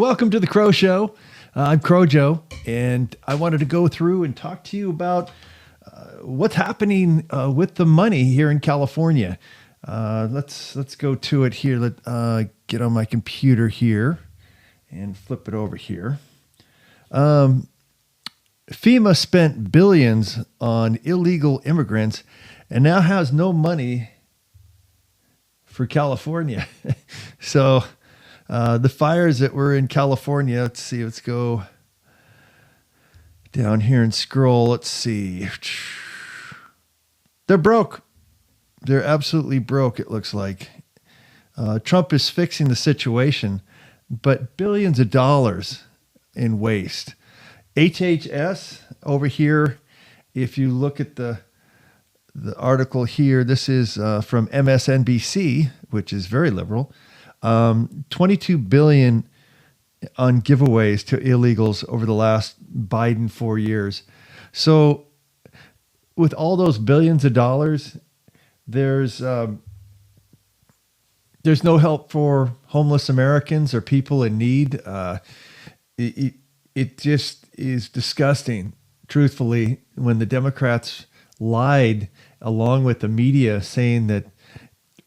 welcome to the Crow Show. I'm Crow Joe, and I wanted to go through and talk to you about what's happening with the money here in California. Let's go to it here. Let get on my computer here and flip it over here. FEMA spent billions on illegal immigrants and now has no money for California. So the fires that were in California, let's go down here and scroll. Let's see. They're broke. They're absolutely broke, it looks like. Trump is fixing the situation, but billions of dollars in waste. HHS over here, if you look at the article here, this is from MSNBC, which is very liberal. 22 billion on giveaways to illegals over the last Biden 4 years. So with all those billions of dollars, there's no help for homeless Americans or people in need. It just is disgusting, truthfully, when the Democrats lied along with the media saying that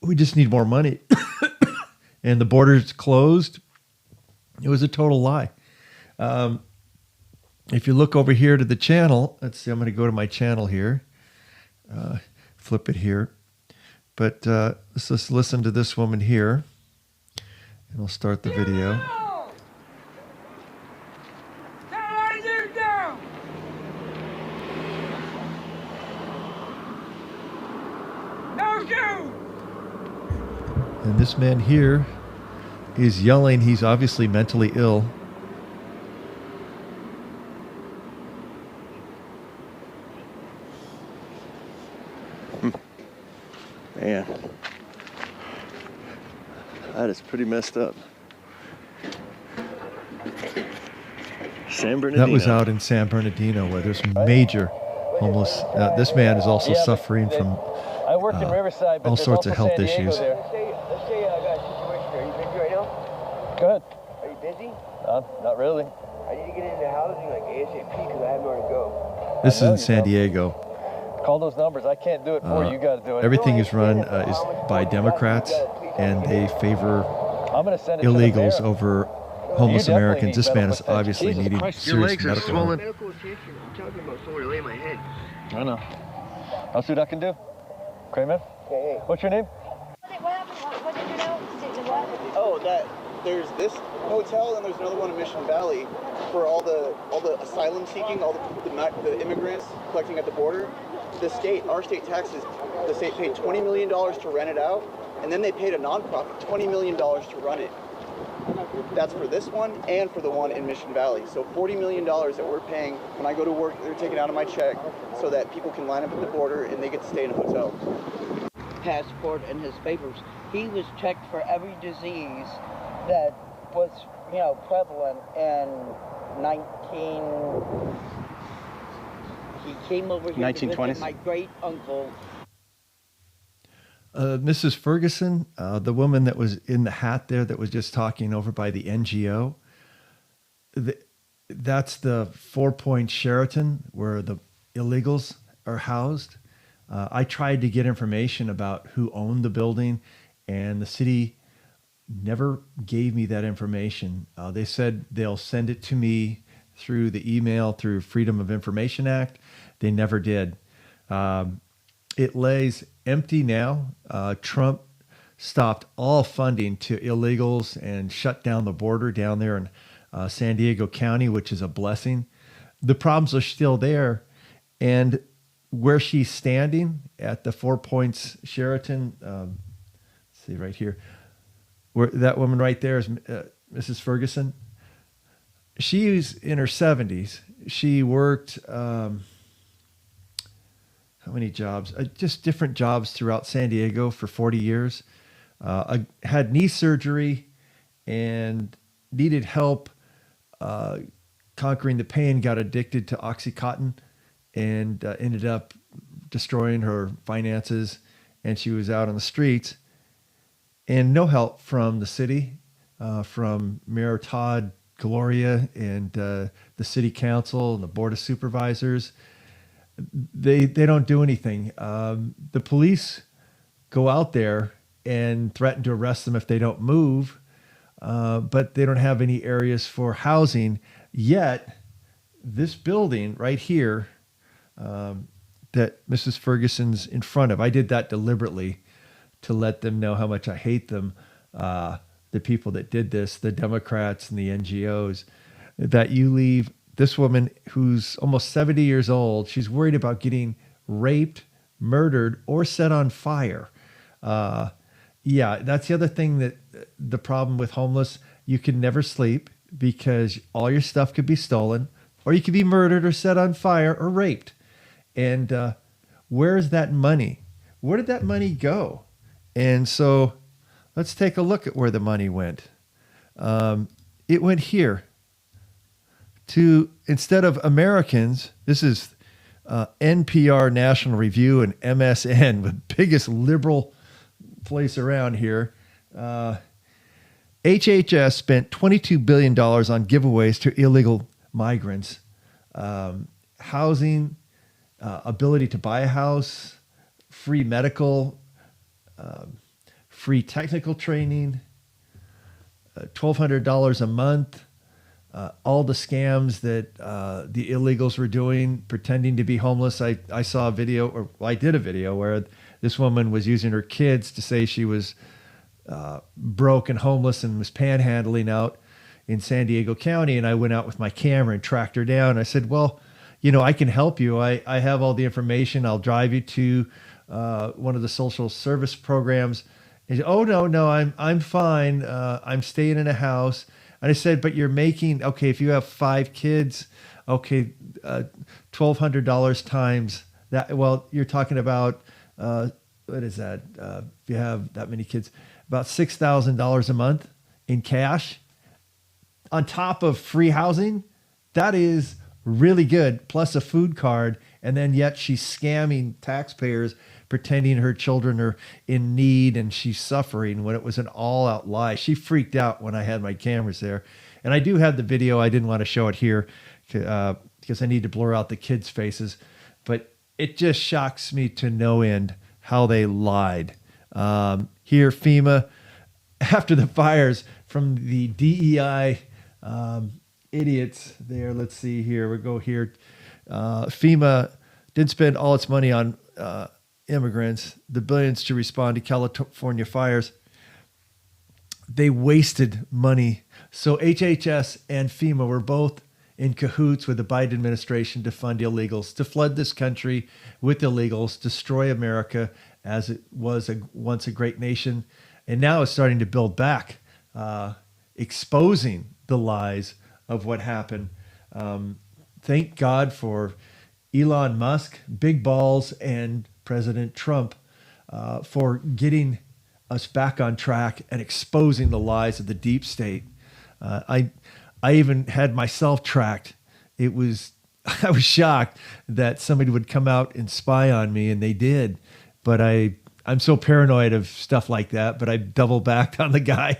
we just need more money and the border's closed. It was a total lie. If you look over here to the channel, let's see, I'm going to go to my channel here, flip it here. But let's just listen to this woman here, and I'll start the video. And this man here is yelling. He's obviously mentally ill. Man, that is pretty messed up. San Bernardino. That was out in San Bernardino, where there's major homeless. This man is also suffering from all sorts of health issues. Go ahead. Are you busy? Not really. I need to get into housing like ASAP because I have nowhere to go. This is in San Diego. Call those numbers. I can't do it for you. You got to do it. Everything is run is by Democrats, and they favor I'm gonna send it illegals to the mayor. over homeless You definitely Americans. This need man is medical obviously attention. needing Jesus serious legs are medical swollen. help. Medical attention. I'm talking about someone to lay my head. I know. I'll see what I can do. Okay, man. Hey. What's your name? What happened? What did you know? Oh, that there's this hotel and there's another one in Mission Valley for all the asylum seeking, all the immigrants collecting at the border. Our state taxes, the state paid $20 million to rent it out, and then they paid a nonprofit $20 million to run it. That's for this one and for the one in Mission Valley. So $40 million that we're paying when I go to work, they're taking out of my check so that people can line up at the border and they get to stay in a hotel. Passport and his papers. He was checked for every disease that was, prevalent in He came over here 1920s? to visit my great uncle. Mrs. Ferguson, the woman that was in the hat there that was just talking over by the NGO, that's the 4-point Sheraton where the illegals are housed. I tried to get information about who owned the building, and the city never gave me that information. They said they'll send it to me through the email, through Freedom of Information Act. They never did. It lays empty now. Trump stopped all funding to illegals and shut down the border down there in San Diego County, which is a blessing. The problems are still there. And where she's standing at the 4 Points Sheraton, let's see right here, where that woman right there is Mrs. Ferguson. She's in her 70s. She worked, how many jobs? Just different jobs throughout San Diego for 40 years. Had knee surgery and needed help conquering the pain, got addicted to Oxycontin, and ended up destroying her finances, and she was out on the streets. And no help from the city, from Mayor Todd Gloria and the city council and the board of supervisors, they don't do anything. The police go out there and threaten to arrest them if they don't move, but they don't have any areas for housing yet. This building right here that Mrs. Ferguson's in front of, I did that deliberately to let them know how much I hate them, the people that did this, the Democrats and the NGOs, that you leave this woman who's almost 70 years old. She's worried about getting raped, murdered, or set on fire. Yeah, that's the other thing, that the problem with homeless, you can never sleep because all your stuff could be stolen, or you could be murdered or set on fire or raped. And where is that money? Where did that money go? And so let's take a look at where the money went. It went here to, instead of Americans, this is NPR, National Review, and MSN, the biggest liberal place around here. HHS spent $22 billion on giveaways to illegal migrants. Housing, ability to buy a house, free medical, free technical training, $1,200 a month, all the scams that the illegals were doing, pretending to be homeless. I saw a video, or I did a video where this woman was using her kids to say she was broke and homeless and was panhandling out in San Diego County. And I went out with my camera and tracked her down. I said, well, you know, I can help you. I have all the information. I'll drive you to one of the social service programs. And he said, oh, no, I'm fine. I'm staying in a house. And I said, but you're making, okay, if you have 5 kids, okay, $1,200 times that. Well, you're talking about, what is that? If you have that many kids, about $6,000 a month in cash on top of free housing. That is really good, plus a food card. And then yet she's scamming taxpayers, pretending her children are in need and she's suffering, when it was an all-out lie. She freaked out when I had my cameras there. And I do have the video. I didn't want to show it here because I need to blur out the kids' faces. But it just shocks me to no end how they lied. Here, FEMA, after the fires from the DEI idiots there. Let's see here. We'll go here. FEMA didn't spend all its money on immigrants, the billions to respond to California fires. They wasted money. So HHS and FEMA were both in cahoots with the Biden administration to fund illegals, to flood this country with illegals, destroy America as it was once a great nation. And now it's starting to build back, exposing the lies of what happened. Thank God for Elon Musk, big balls, and President Trump for getting us back on track and exposing the lies of the deep state. I even had myself tracked. I was shocked that somebody would come out and spy on me, and they did. But I'm so paranoid of stuff like that, but I double backed on the guy.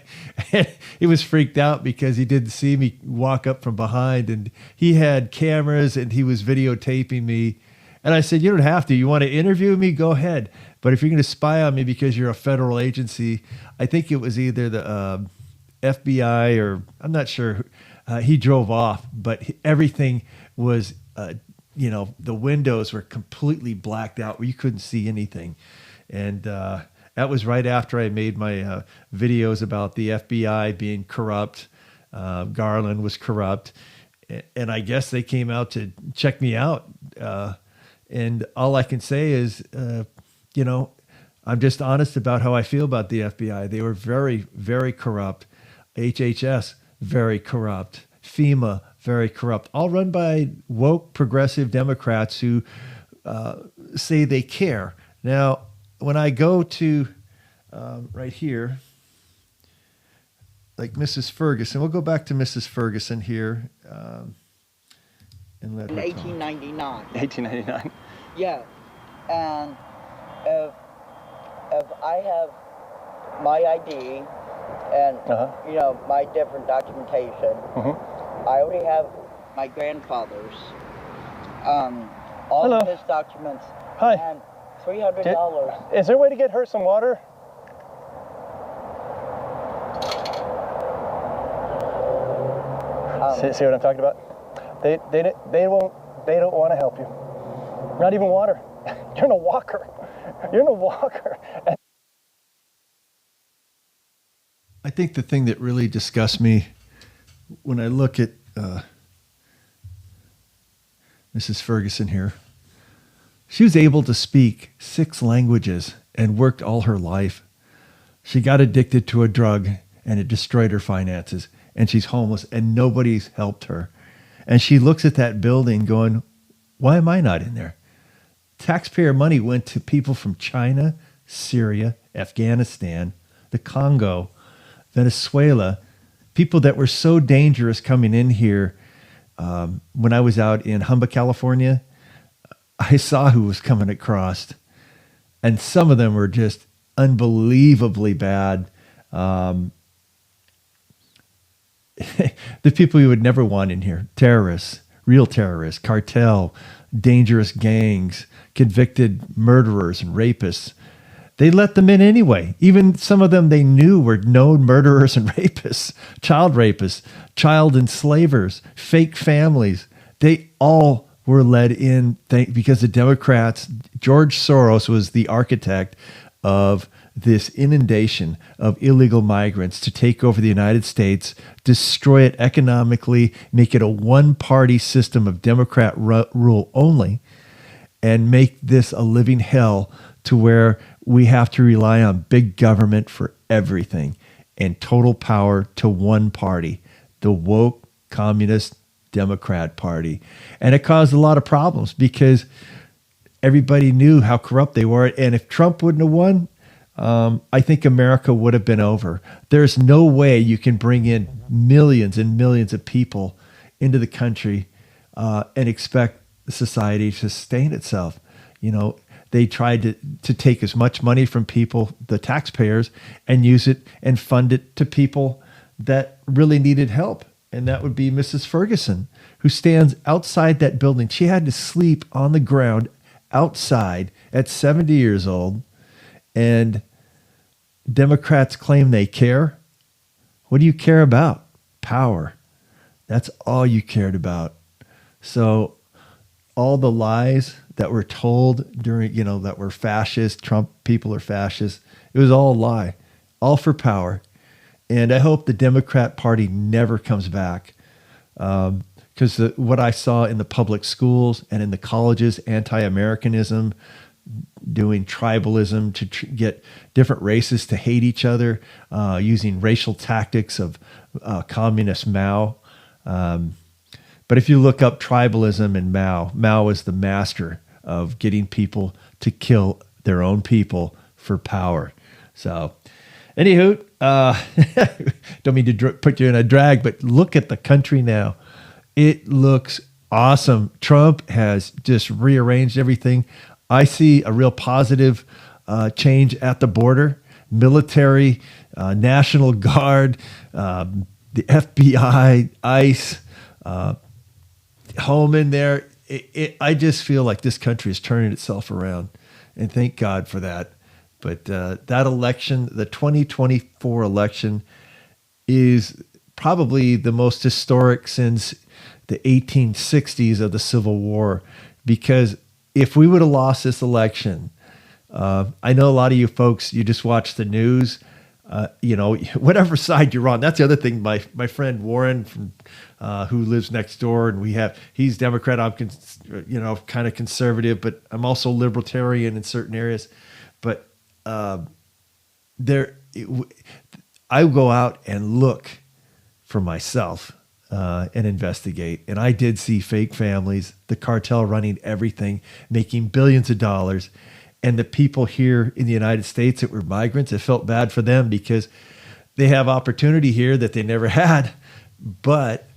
And he was freaked out because he didn't see me walk up from behind, and he had cameras and he was videotaping me. And I said, you don't have to. You want to interview me? Go ahead. But if you're going to spy on me because you're a federal agency, I think it was either the FBI or I'm not sure. He drove off, but everything was, the windows were completely blacked out where you couldn't see anything. And that was right after I made my videos about the FBI being corrupt. Garland was corrupt. And I guess they came out to check me out. And all I can say is, I'm just honest about how I feel about the FBI. They were very, very corrupt. HHS, very corrupt. FEMA, very corrupt. All run by woke progressive Democrats who say they care. Now, when I go to right here, like Mrs. Ferguson, we'll go back to Mrs. Ferguson here. In 1899. 1899. Yeah, and if I have my ID and my different documentation, I already have my grandfather's, all Hello. of his documents, Hi. and $300. Is there a way to get her some water? See what I'm talking about? They don't want to help you. Not even water. You're in a walker. You're in a walker. I think the thing that really disgusts me when I look at Mrs. Ferguson here, she was able to speak 6 languages and worked all her life. She got addicted to a drug and it destroyed her finances, and she's homeless and nobody's helped her. And she looks at that building going, why am I not in there? Taxpayer money went to people from China, Syria, Afghanistan, the Congo, Venezuela, people that were so dangerous coming in here. When I was out in Humboldt, California, I saw who was coming across, and some of them were just unbelievably bad. The people you would never want in here: terrorists, real terrorists, cartel, dangerous gangs, convicted murderers and rapists. They let them in anyway. Even some of them they knew were known murderers and rapists, child enslavers, fake families. They all were led in because the Democrats, George Soros was the architect of this inundation of illegal migrants to take over the United States, destroy it economically, make it a one-party system of Democrat rule only, and make this a living hell to where we have to rely on big government for everything and total power to one party, the woke communist Democrat Party. And it caused a lot of problems because everybody knew how corrupt they were. And if Trump wouldn't have won, I think America would have been over. There's no way you can bring in millions and millions of people into the country and expect society to sustain itself. You know, they tried to take as much money from people, the taxpayers, and use it and fund it to people that really needed help. And that would be Mrs. Ferguson, who stands outside that building. She had to sleep on the ground outside at 70 years old. And Democrats claim they care. What do you care about? Power. That's all you cared about. So all the lies that were told during, that were fascist, Trump people are fascists, it was all a lie, all for power. And I hope the Democrat Party never comes back, because what I saw in the public schools and in the colleges, anti-Americanism, doing tribalism to get different races to hate each other, using racial tactics of communist Mao. But if you look up tribalism and Mao is the master of getting people to kill their own people for power. So, anywho, don't mean to put you in a drag, but look at the country now. It looks awesome. Trump has just rearranged everything. I see a real positive change at the border. Military, National Guard, the FBI, ICE, home in there. I just feel like this country is turning itself around, and thank God for that. But that election, the 2024 election, is probably the most historic since the 1860s of the Civil War, because if we would have lost this election, I know a lot of you folks, you just watch the news, whatever side you're on. That's the other thing. My friend Warren from who lives next door, and he's Democrat. I'm kind of conservative, but I'm also libertarian in certain areas. But I go out and look for myself and investigate. And I did see fake families, the cartel running everything, making billions of dollars. And the people here in the United States that were migrants, it felt bad for them because they have opportunity here that they never had, but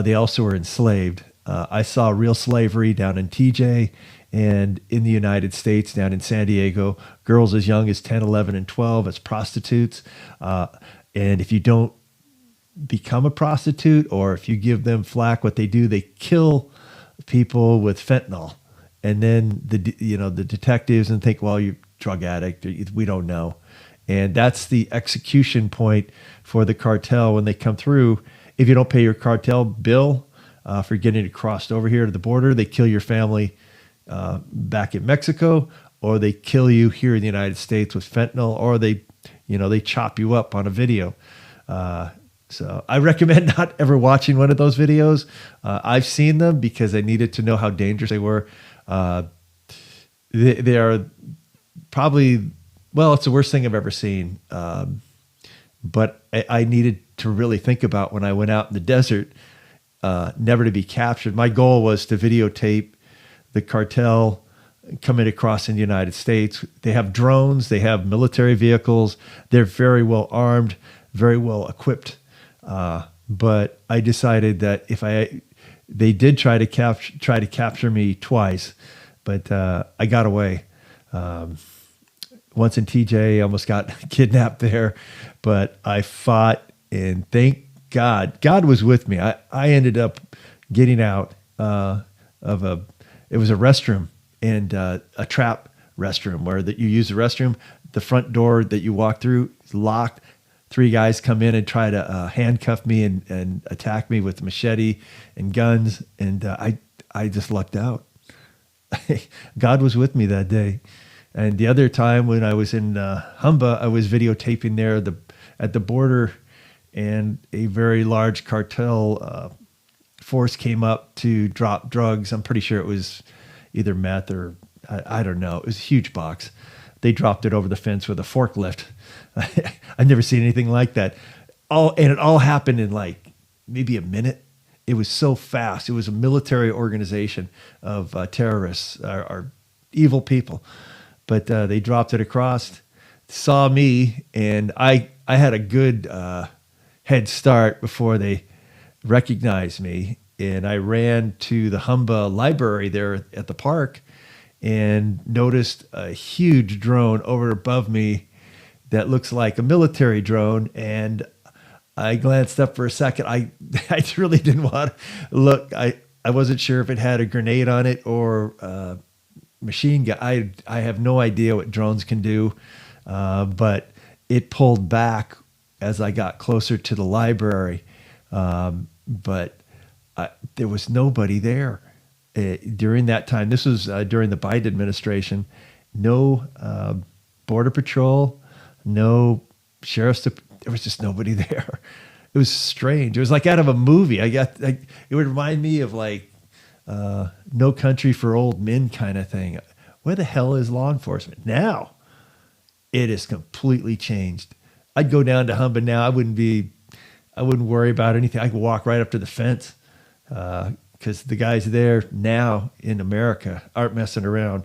they also were enslaved. I saw real slavery down in TJ and in the United States, down in San Diego, girls as young as 10, 11, and 12 as prostitutes. And if you don't become a prostitute, or if you give them flack, what they do, they kill people with fentanyl. And then the detectives and think, well, you're a drug addict. We don't know. And that's the execution point for the cartel when they come through. If you don't pay your cartel bill for getting it crossed over here to the border, they kill your family back in Mexico, or they kill you here in the United States with fentanyl, or they chop you up on a video. So I recommend not ever watching one of those videos. I've seen them because I needed to know how dangerous they were. They are probably, well, it's the worst thing I've ever seen. But I needed to really think about when I went out in the desert, never to be captured. My goal was to videotape the cartel coming across in the United States. They have drones, they have military vehicles. They're very well armed, very well equipped. But I decided that they did try to capture me twice, but I got away. Once in TJ, I almost got kidnapped there, but I fought, and thank God, God was with me. I ended up getting out it was a restroom, and a trap restroom where that you use the restroom. The front door that you walk through is locked. 3 guys come in and try to handcuff me and attack me with machete and guns. And I just lucked out. God was with me that day. And the other time when I was in Humba, I was videotaping there at the border, and a very large cartel force came up to drop drugs. I'm pretty sure it was either meth or I don't know. It was a huge box. They dropped it over the fence with a forklift. I've never seen anything like that. And it all happened in like maybe a minute. It was so fast. It was a military organization of terrorists or evil people. But they dropped it across, saw me, and I had a good head start before they recognized me. And I ran to the Humba library there at the park and noticed a huge drone over above me that looks like a military drone. And I glanced up for a second. I really didn't want to look. I wasn't sure if it had a grenade on it or machine gun. I have no idea what drones can do, but it pulled back as I got closer to the library. But there was nobody there during that time. This was during the Biden administration. No Border Patrol, no sheriff's. There was just nobody there. It was strange. It was like out of a movie. It would remind me of like No Country for Old Men kind of thing. Where the hell is law enforcement now? It has completely changed. I'd go down to Humba now. I wouldn't worry about anything. I could walk right up to the fence because the guys there now in America aren't messing around.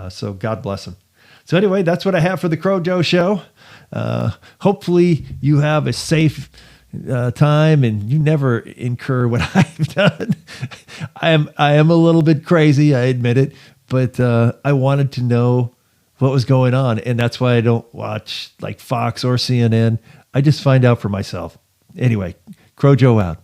So God bless them. So anyway, that's what I have for the Crow Joe Show. Hopefully you have a safe time and you never incur what I've done. I am a little bit crazy, I admit it, but I wanted to know what was going on, and that's why I don't watch like Fox or CNN. I just find out for myself. Anyway, Crow Joe out.